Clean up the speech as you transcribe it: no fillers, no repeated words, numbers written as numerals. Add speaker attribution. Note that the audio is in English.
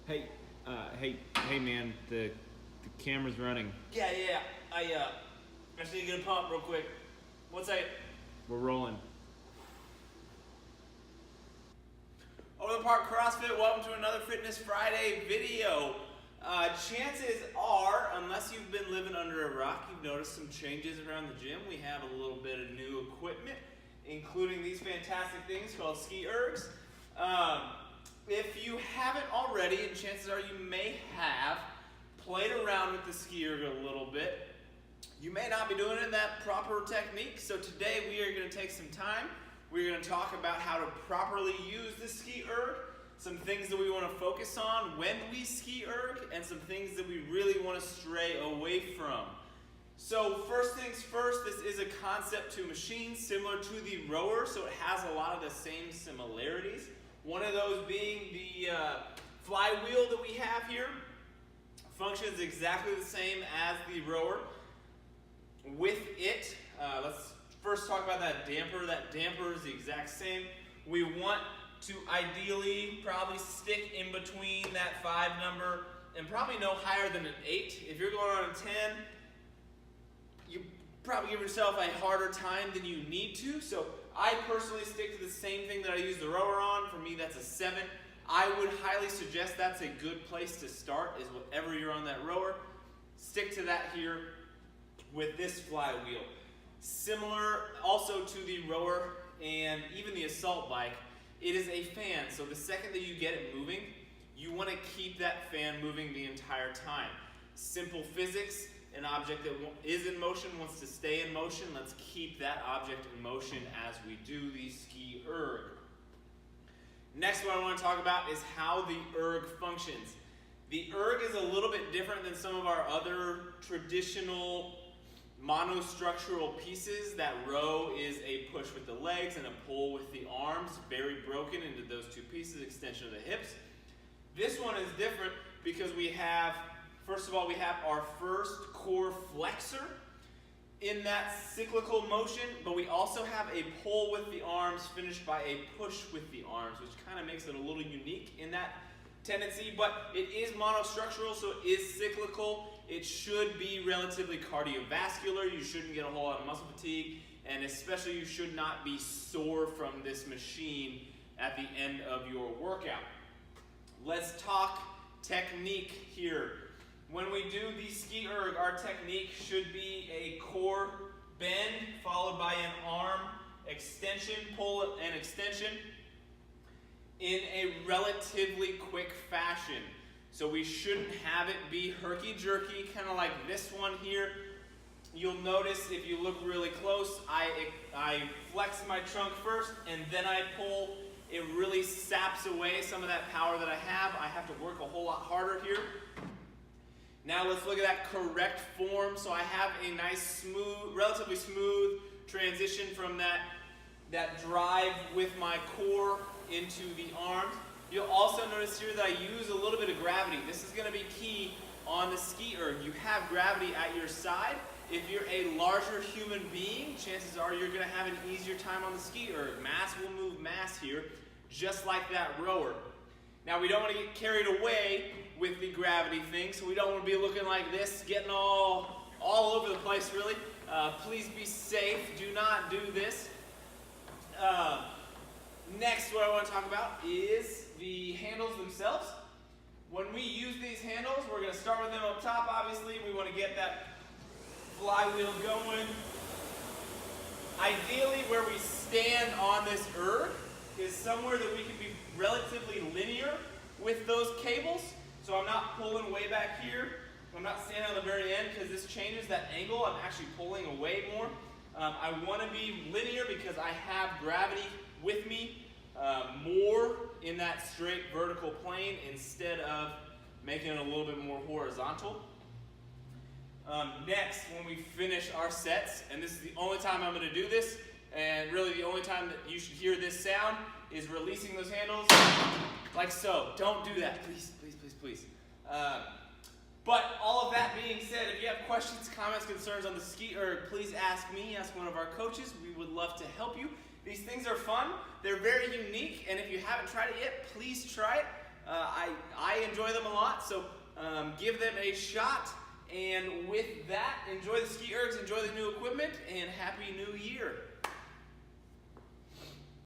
Speaker 1: Hey, man, the camera's running.
Speaker 2: Yeah. I just need to get a pump real quick. 1 second.
Speaker 1: We're rolling.
Speaker 2: Overland Park CrossFit, welcome to another Fitness Friday video. Chances are, unless you've been living under a rock, you've noticed some changes around the gym. We have a little bit of new equipment, including these fantastic things called SkiErgs. If you haven't already, and chances are you may have, played around with the SkiErg a little bit, you may not be doing it in that proper technique. So today we are going to take some time. We're going to talk about how to properly use the SkiErg, some things that we want to focus on when we SkiErg, and some things that we really want to stray away from. So first things first, this is a concept to machine similar to the rower, so it has a lot of the same similarities. One of those being the flywheel that we have here. Functions exactly the same as the rower. With it, let's first talk about that damper. That damper is the exact same. We want to ideally probably stick in between that 5 number and probably no higher than an 8. If you're going on a 10, you probably give yourself a harder time than you need to. So I personally stick to the same thing that I use the rower on. For me, that's a 7. I would highly suggest that's a good place to start, is whatever you're on that rower. Stick to that here with this flywheel. Similar also to the rower and even the assault bike, it is a fan. So the second that you get it moving, you want to keep that fan moving the entire time. Simple physics. An object that is in motion wants to stay in motion. Let's keep that object in motion as we do the SkiErg. Next, what I want to talk about is how the erg functions. The erg is a little bit different than some of our other traditional monostructural pieces. That row is a push with the legs and a pull with the arms, very broken into those two pieces, extension of the hips. This one is different because we have, first of all, we have our first core flexor in that cyclical motion, but we also have a pull with the arms finished by a push with the arms, which kind of makes it a little unique in that tendency, but it is monostructural, so it is cyclical. It should be relatively cardiovascular. You shouldn't get a whole lot of muscle fatigue, and especially you should not be sore from this machine at the end of your workout. Let's talk technique here. When we do the SkiErg, our technique should be a core bend followed by an arm extension, pull and extension in a relatively quick fashion. So we shouldn't have it be herky-jerky, kind of like this one here. You'll notice if you look really close, I flex my trunk first and then I pull. It really saps away some of that power that I have. I have to work a whole lot harder here. Now let's look at that correct form. So I have a nice smooth, relatively smooth transition from that drive with my core into the arms. You'll also notice here that I use a little bit of gravity. This is going to be key on the SkiErg. You have gravity at your side. If you're a larger human being, chances are you're going to have an easier time on the SkiErg. Mass will move mass here, just like that rower. Now we don't want to get carried away with the gravity thing, so we don't want to be looking like this, getting all over the place really. Please be safe, do not do this. Next, what I want to talk about is the handles themselves. When we use these handles, we're going to start with them up top, obviously. We want to get that flywheel going. Ideally, where we stand on this erg is somewhere that we can be relatively linear with those cables. So I'm not pulling way back here. I'm not standing on the very end because this changes that angle. I'm actually pulling away more. I want to be linear because I have gravity with me more in that straight vertical plane instead of making it a little bit more horizontal. Next, when we finish our sets, and this is the only time I'm going to do this, and really the only time that you should hear this sound is releasing those handles like so. Don't do that, please, please, please, please. But all of that being said, if you have questions, comments, concerns on the SkiErg, please ask me, ask one of our coaches. We would love to help you. These things are fun. They're very unique, and if you haven't tried it yet, please try it. I enjoy them a lot, so give them a shot. And with that, enjoy the SkiErgs, enjoy the new equipment, and Happy New Year.